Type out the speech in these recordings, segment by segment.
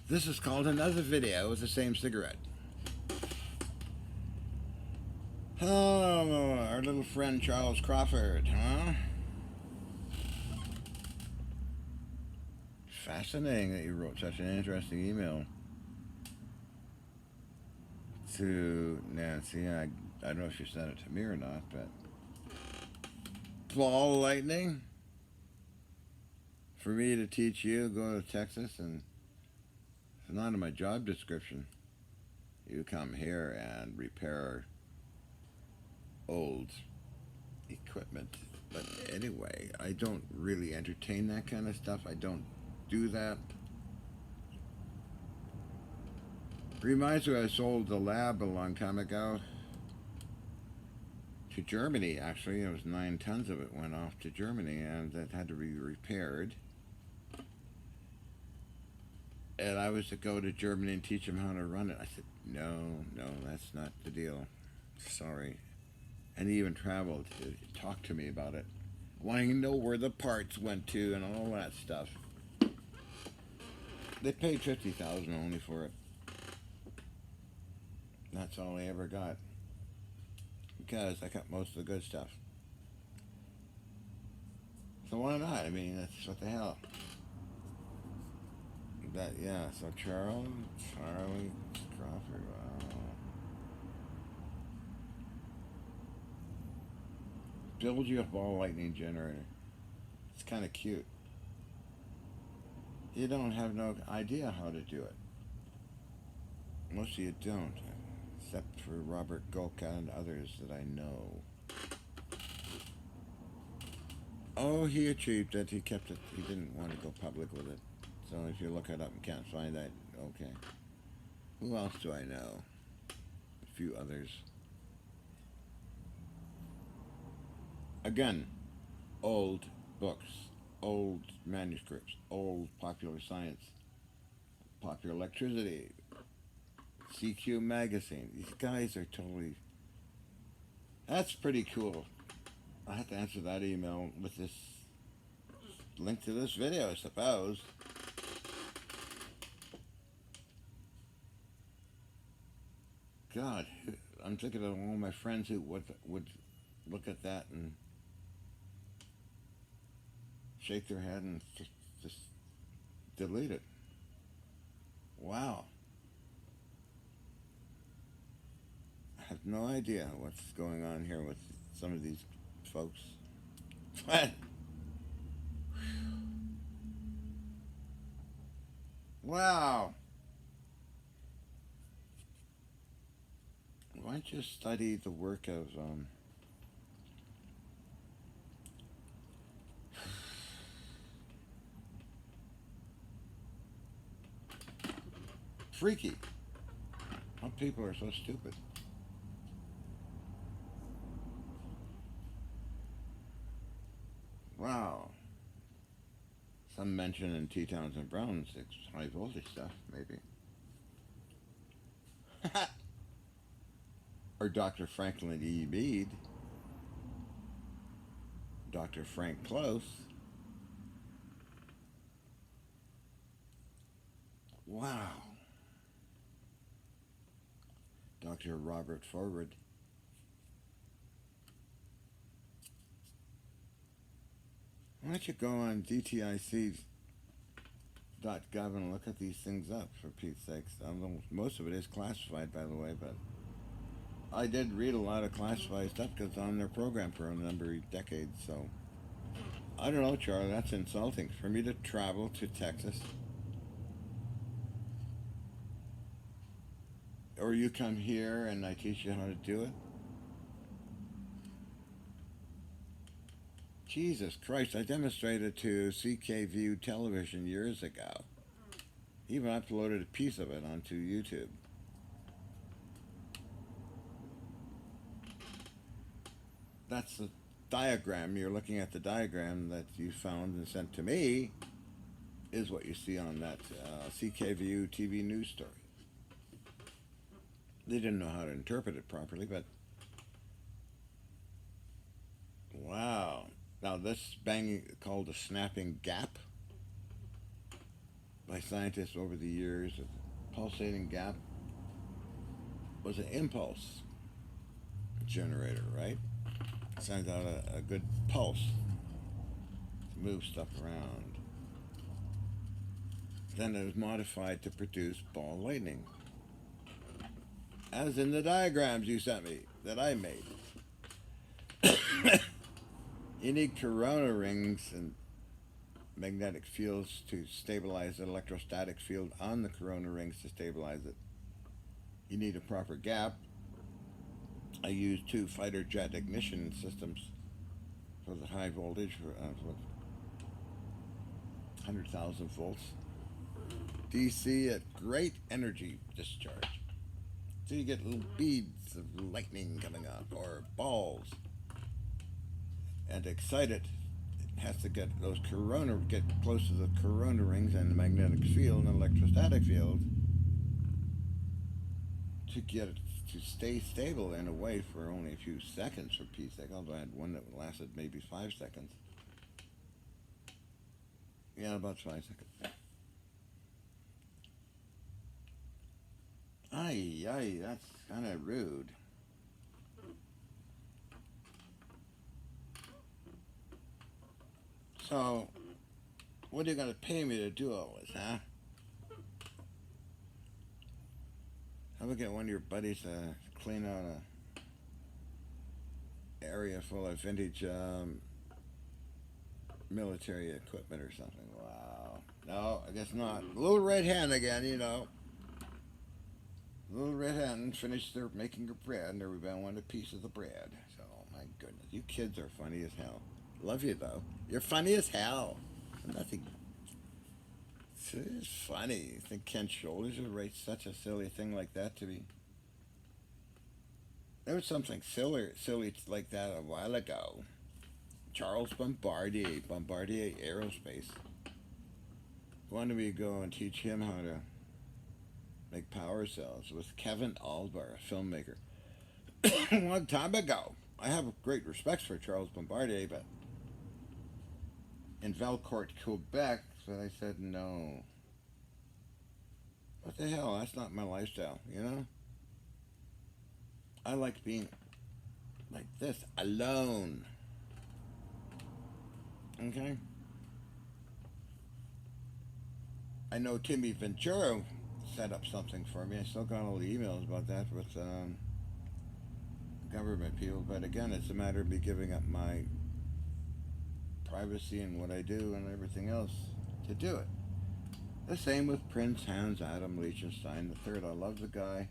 This is called another video with the same cigarette. Oh, our little friend Charles Crawford, huh? Fascinating that you wrote such an interesting email to Nancy. I don't know if you sent it to me or not, but ball lightning for me to teach you go to Texas, and it's not in my job description. You come here and repair old equipment. But anyway, I don't really entertain that kind of stuff. I don't do that. Reminds me, I sold the lab a long time ago to Germany. Actually, it was 9 tons of it went off to Germany, and that had to be repaired. And I was to go to Germany and teach them how to run it. I said, no, that's not the deal. Sorry. And he even traveled to talk to me about it, wanting to know where the parts went to and all that stuff. They paid $50,000 only for it. That's all I ever got, because I got most of the good stuff. So why not? I mean, that's what the hell. That, yeah. So Charlie Crawford. Wow. Build you a ball lightning generator. It's kind of cute. You don't have no idea how to do it. Most of you don't, except for Robert Golka and others that I know. Oh, he achieved it. He kept it. He didn't want to go public with it. So if you look it up and can't find that, okay. Who else do I know? A few others. Again, old books, old manuscripts, old popular science, popular electricity, CQ magazine. These guys are totally. That's pretty cool. I have to answer that email with this link to this video, I suppose. God, I'm thinking of all my friends who would look at that and shake their head and just delete it. Wow. I have no idea what's going on here with some of these folks. But wow. Why don't you study the work of freaky? How people are so stupid. Wow. Some mention in T. Townsend Brown's high voltage stuff, maybe. Or Dr. Franklin E. Mead, Dr. Frank Close. Wow. Dr. Robert Forward. Why don't you go on dtic.gov and look at these things up, for Pete's sakes? Most of it is classified, by the way, but I did read a lot of classified stuff because I'm on their program for a number of decades, so I don't know, Charlie, that's insulting. For me to travel to Texas, or you come here and I teach you how to do it? Jesus Christ, I demonstrated to CKView television years ago. Even uploaded a piece of it onto YouTube. That's the diagram. You're looking at the diagram that you found and sent to me, is what you see on that CKView TV news story. They didn't know how to interpret it properly, but wow. Now this banging, called a snapping gap. by scientists over the years. A pulsating gap was an impulse generator, right? It sends out a good pulse to move stuff around. Then it was modified to produce ball lightning, as in the diagrams you sent me that I made. You need corona rings and magnetic fields to stabilize the electrostatic field on the corona rings to stabilize it. You need a proper gap. I use two fighter jet ignition systems for the high voltage for 100,000 volts DC at great energy discharge. So you get little beads of lightning coming up or balls. And to excite it, it has to get get close to the corona rings and the magnetic field and electrostatic field to get it to stay stable in a way for only a few seconds for Pete's sake. Although I had one that lasted maybe 5 seconds. Yeah, about 5 seconds. Ay, that's kind of rude. So, what are you going to pay me to do all this, huh? How about get one of your buddies to clean out a area full of vintage military equipment or something? Wow. No, I guess not. Little Red Hen again, you know. Little Red Hen finished their making her bread, and everybody wanted a piece of the bread. So, my goodness, you kids are funny as hell. Love you though. You're funny as hell. Nothing. It's funny. You think Ken Shoulders would write such a silly thing like that to me? There was something silly like that a while ago. Charles Bombardier Aerospace, wanted me to go and teach him how to make power cells with Kevin Albar, a filmmaker. A long time ago. I have great respect for Charles Bombardier, but in Valcourt, Quebec, so I said no. What the hell? That's not my lifestyle, you know? I like being like this, alone. Okay? I know Timmy Ventura set up something for me. I still got all the emails about that with government people, but again, it's a matter of me giving up my privacy and what I do and everything else to do it. The same with Prince Hans Adam Liechtenstein III. I love the guy.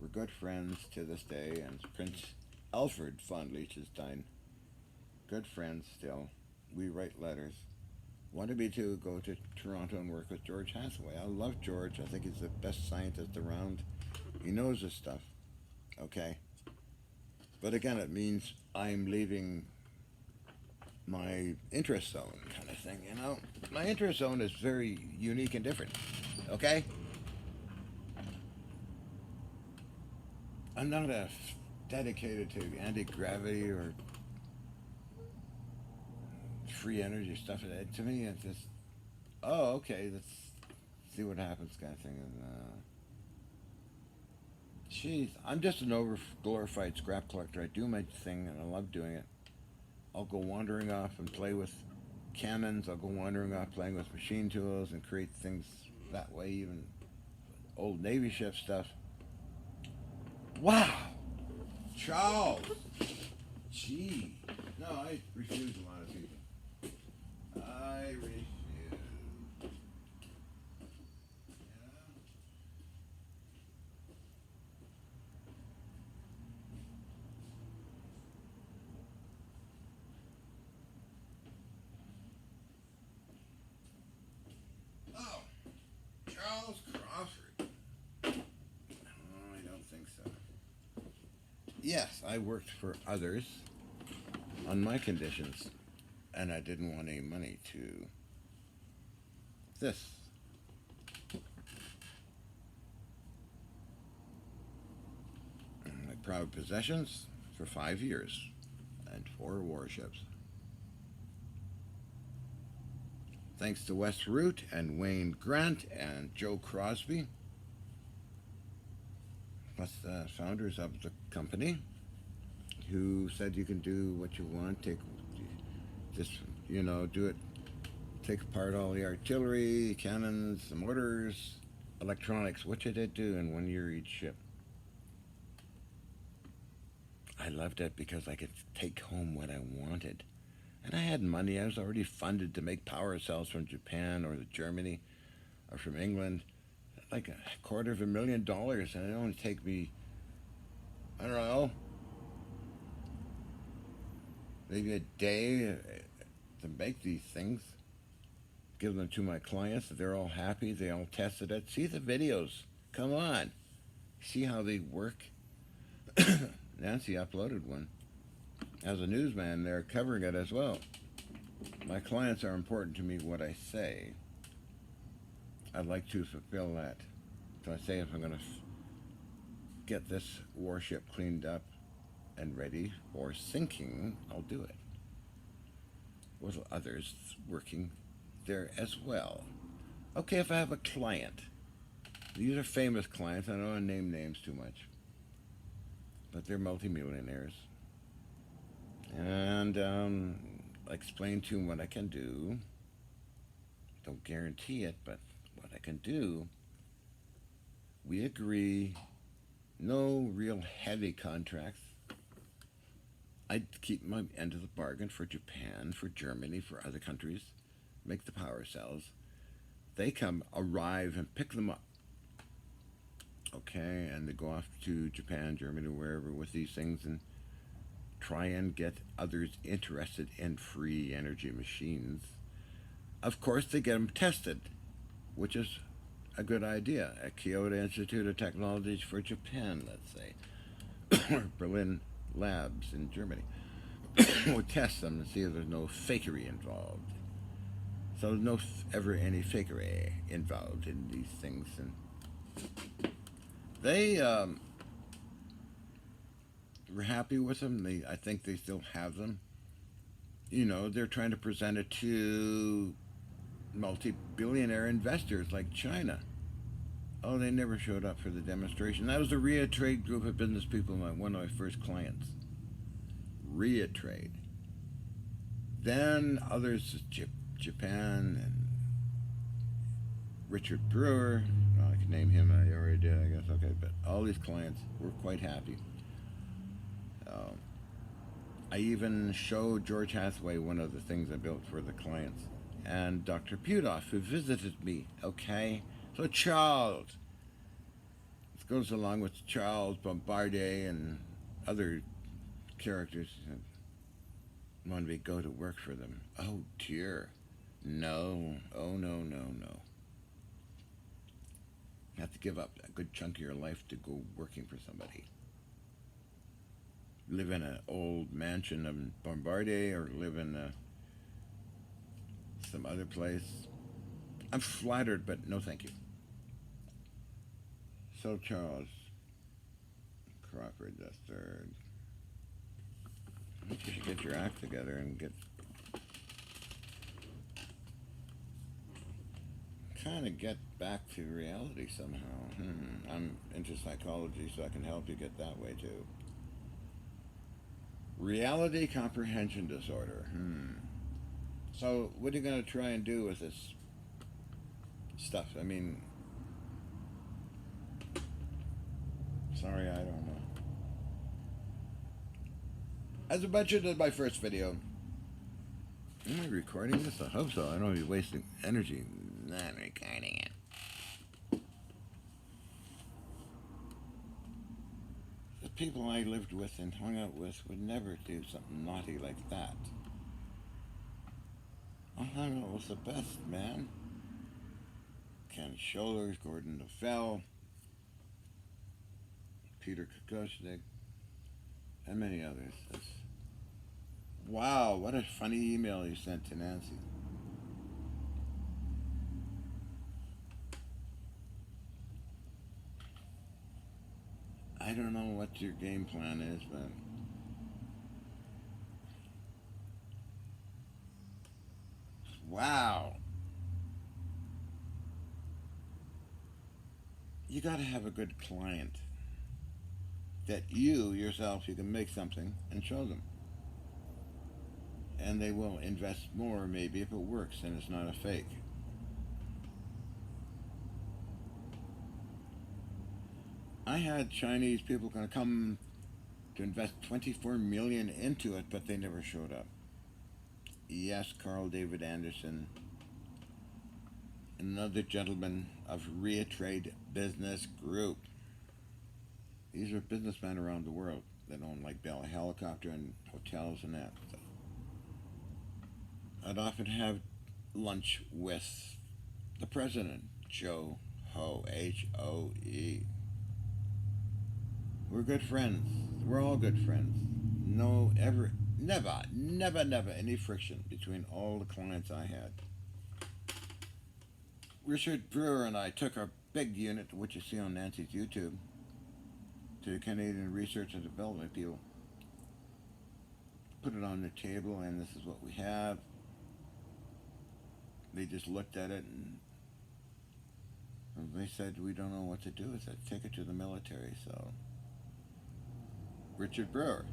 We're good friends to this day, and Prince Alfred von Liechtenstein. Good friends still. We write letters. Wanted me to go to Toronto and work with George Hathaway. I love George. I think he's the best scientist around. He knows his stuff. Okay? But again, it means I'm leaving my interest zone kind of thing, you know? My interest zone is very unique and different. Okay? I'm not dedicated to anti-gravity or free energy stuff. To me, it's just, oh, okay, let's see what happens kind of thing. And, jeez, I'm just an over-glorified scrap collector. I do my thing, and I love doing it. I'll go wandering off and play with cannons. I'll go wandering off playing with machine tools and create things that way, even old Navy ship stuff. Wow! Charles! Gee. No, I refuse a lot of people. I refuse. Oh, Charles Crawford. No, I don't think so. Yes, I worked for others on my conditions, and I didn't want any money to this. My proud possessions for 5 years and 4 warships. Thanks to Wes Root and Wayne Grant and Joe Crosby, plus the founders of the company, who said you can do what you want, take just, do it, take apart all the artillery, cannons, the mortars, electronics, which I did do in 1 year each ship. I loved it because I could take home what I wanted. And I had money. I was already funded to make power cells from Japan or Germany or from England, like $250,000. And it only take me, I don't know, maybe a day to make these things. Give them to my clients. They're all happy. They all tested it. See the videos. Come on. See how they work. Nancy uploaded one. As a newsman, they're covering it as well. My clients are important to me, what I say. I'd like to fulfill that. So I say if I'm going to get this warship cleaned up and ready for sinking, I'll do it. With others working there as well. Okay, if I have a client. These are famous clients. I don't want to name names too much. But they're multimillionaires. And I explain to them what I can do. Don't guarantee it, but what I can do. We agree. No real heavy contracts. I keep my end of the bargain for Japan, for Germany, for other countries. Make the power cells. They arrive and pick them up. Okay, and they go off to Japan, Germany, wherever with these things and try and get others interested in free energy machines. Of course, they get them tested, which is a good idea. At Kyoto Institute of Technology for Japan, let's say, or Berlin Labs in Germany. We'll test them and see if there's no fakery involved. So there's no ever any fakery involved in these things. And they were happy with them. I think they still have them. They're trying to present it to multi-billionaire investors like China. Oh, they never showed up for the demonstration. That was the RIA Trade group of business people, one of my first clients. RIA Trade. Then others, Japan and Richard Brewer. I can name him. I already did, I guess. Okay, but all these clients were quite happy. I even showed George Hathaway one of the things I built for the clients, and Dr. Putoff, who visited me. Okay, so Charles. This goes along with Charles Bombardier and other characters. Wanted me to go to work for them. Oh dear, no. Oh no. You have to give up a good chunk of your life to go working for somebody. Live in an old mansion of Bombardier or live in some other place. I'm flattered, but no thank you. So Charles Crawford III, I think you should get your act together and get back to reality somehow. I'm into psychology, so I can help you get that way too. Reality comprehension disorder. So what are you going to try and do with this stuff? I mean, sorry, I don't know. As I mentioned in my first video, am I recording this? I hope so. I don't want to be wasting energy. Not recording it. The people I lived with and hung out with would never do something naughty like that. I hung out with the best, man. Ken Scholars, Gordon Lefell, Peter Kokoschnik, and many others. Wow, what a funny email you sent to Nancy. I don't know what your game plan is, but wow. you got to have a good client that you yourself you can make something and show them, and they will invest more maybe if it works and it's not a fake. I had Chinese people going to come to invest 24 million into it, but they never showed up. Yes, Carl David Anderson, another gentleman of Ria Trade Business Group. These are businessmen around the world that own like Bell Helicopter and hotels and that. So I'd often have lunch with the president, Joe Ho, Hoe. We're good friends. We're all good friends. No, ever, never any friction between all the clients I had. Richard Brewer and I took our big unit, which you see on Nancy's YouTube, to the Canadian Research and Development people. Put it on the table, and this is what we have. They just looked at it and they said, we don't know what to do with it. Take it to the military. So Richard Brewer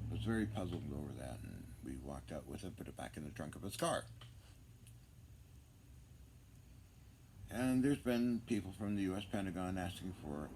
was very puzzled over that, and we walked out with it, put it back in the trunk of his car. And there's been people from the U.S. Pentagon asking for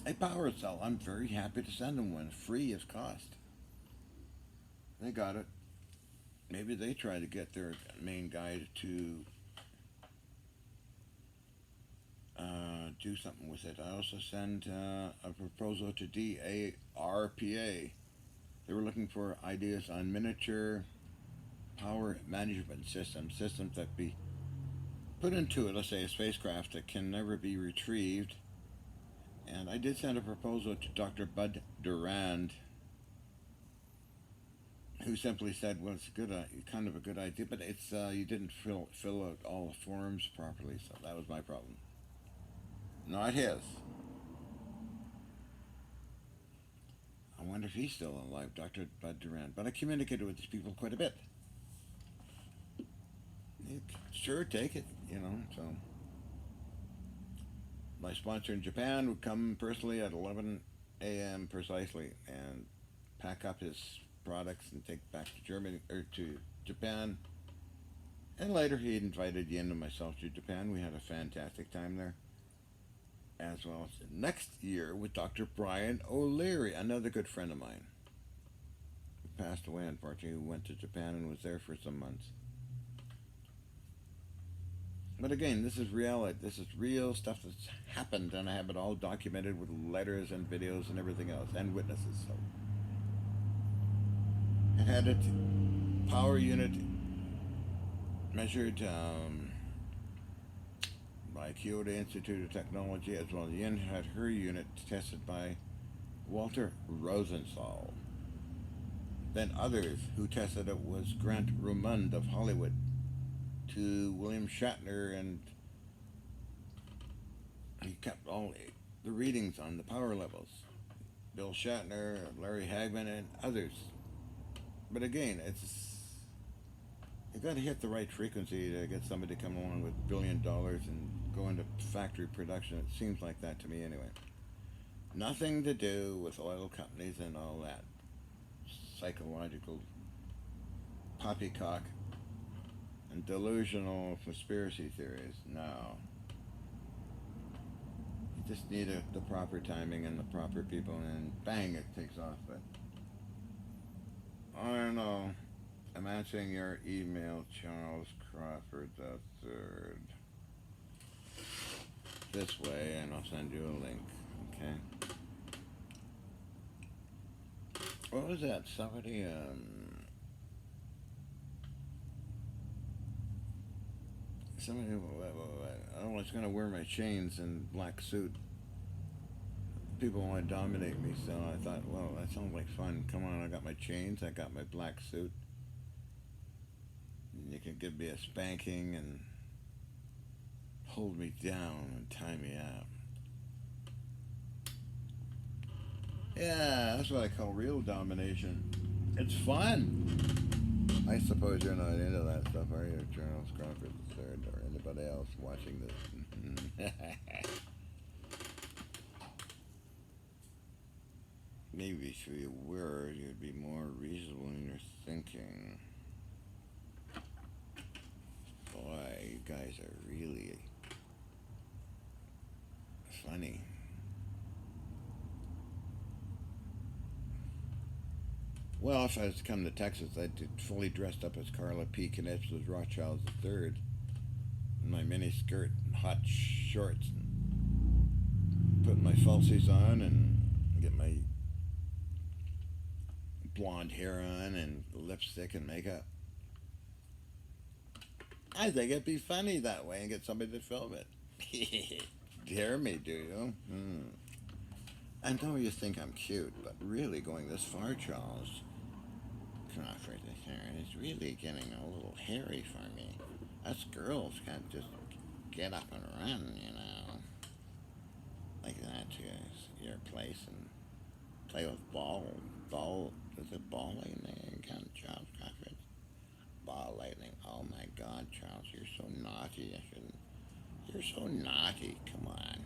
a power cell. I'm very happy to send them one, free of cost. They got it. Maybe they try to get their main guy to do something with it. I also sent a proposal to DARPA. They were looking for ideas on miniature power management systems that be put into it, let's say a spacecraft that can never be retrieved. And I did send a proposal to Dr. Bud Durand, who simply said, "Well, it's a good, kind of a good idea, but it's you didn't fill out all the forms properly, so that was my problem, not his." I wonder if he's still alive, Dr. Bud Durand. But I communicated with these people quite a bit. Sure, take it, So my sponsor in Japan would come personally at 11 a.m. precisely and pack up his products and take back to Germany or to Japan. And later he invited Yin and myself to Japan. We had a fantastic time there. As well as next year with Dr. Brian O'Leary, another good friend of mine, who passed away unfortunately, who went to Japan and was there for some months. But again, this is reality. This is real stuff that's happened, and I have it all documented with letters and videos and everything else, and witnesses. So I had a power unit measured by Kyoto Institute of Technology, as well as Yin had her unit tested by Walter Rosenthal. Then others who tested it was Grant Rumund of Hollywood, to William Shatner, and he kept all the readings on the power levels. Bill Shatner, Larry Hagman, and others. But again, you got to hit the right frequency to get somebody to come along with $1 billion and go into factory production. It seems like that to me anyway. Nothing to do with oil companies and all that psychological poppycock and delusional conspiracy theories. No. You just need the proper timing and the proper people, and bang, it takes off. But I don't know. I'm answering your email, Charles Crawford III. This way, and I'll send you a link. Okay. What was that? Somebody, I was going to wear my chains and black suit. People want to dominate me, so I thought, well, that sounds like fun. Come on, I got my chains, I got my black suit. You can give me a spanking and hold me down and tie me up. Yeah, that's what I call real domination. It's fun. I suppose you're not into that stuff, are you, Charles Crawford III, or anybody else watching this? Maybe if you were, you'd be more reasonable in your thinking. Boy, you guys are really funny. Well, if I was to come to Texas, I'd get fully dressed up as Carla P. Knipps as Rothschild III, in my mini skirt and hot shorts, and put my falsies on, and get my blonde hair on, and lipstick and makeup. I think it'd be funny that way and get somebody to film it. Dare me, do you? I know you think I'm cute, but really going this far, Charles Crawford III, is really getting a little hairy for me. Us girls can't just get up and run, like that to your place and play with is it ball lightning again, Charles Crawford? Ball lightning. Oh my God, Charles, you're so naughty. You're so naughty. Come on.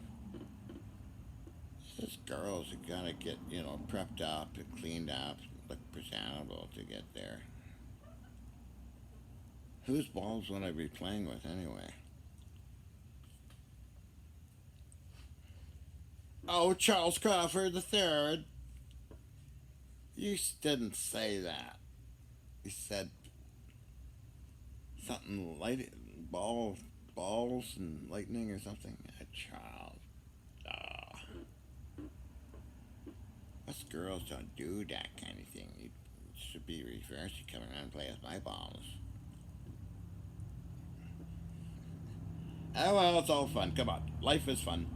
These girls have got to get, prepped up and cleaned up, look presentable to get there. Whose balls would I be playing with anyway? Oh, Charles Crawford III. You didn't say that. You said something balls and lightning or something. Charles. Us girls don't do that kind of thing. You should be reversed. You come around and play with my balls. Oh, well, it's all fun. Come on. Life is fun.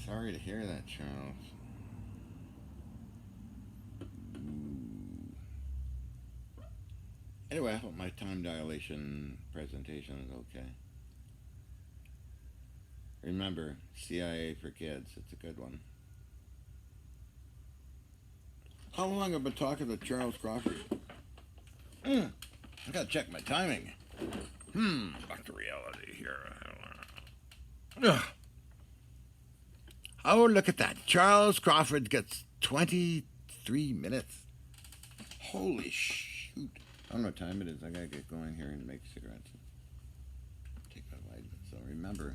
Sorry to hear that, Charles. Anyway, I hope my time dilation presentation is okay. Remember, CIA for kids. It's a good one. How long have I been talking to Charles Crawford? I gotta check my timing. Back to reality here. Oh, look at that. Charles Crawford gets 23 minutes. Holy shoot. I don't know what time it is. I gotta get going here and make cigarettes. Take my vitamins. So remember,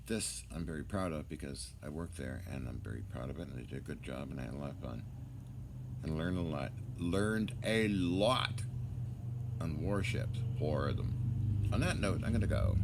this I'm very proud of because I worked there and I'm very proud of it and they did a good job and I had a lot of fun. And learned a lot. Learned a lot on warships. 4 of them. On that note, I'm gonna go.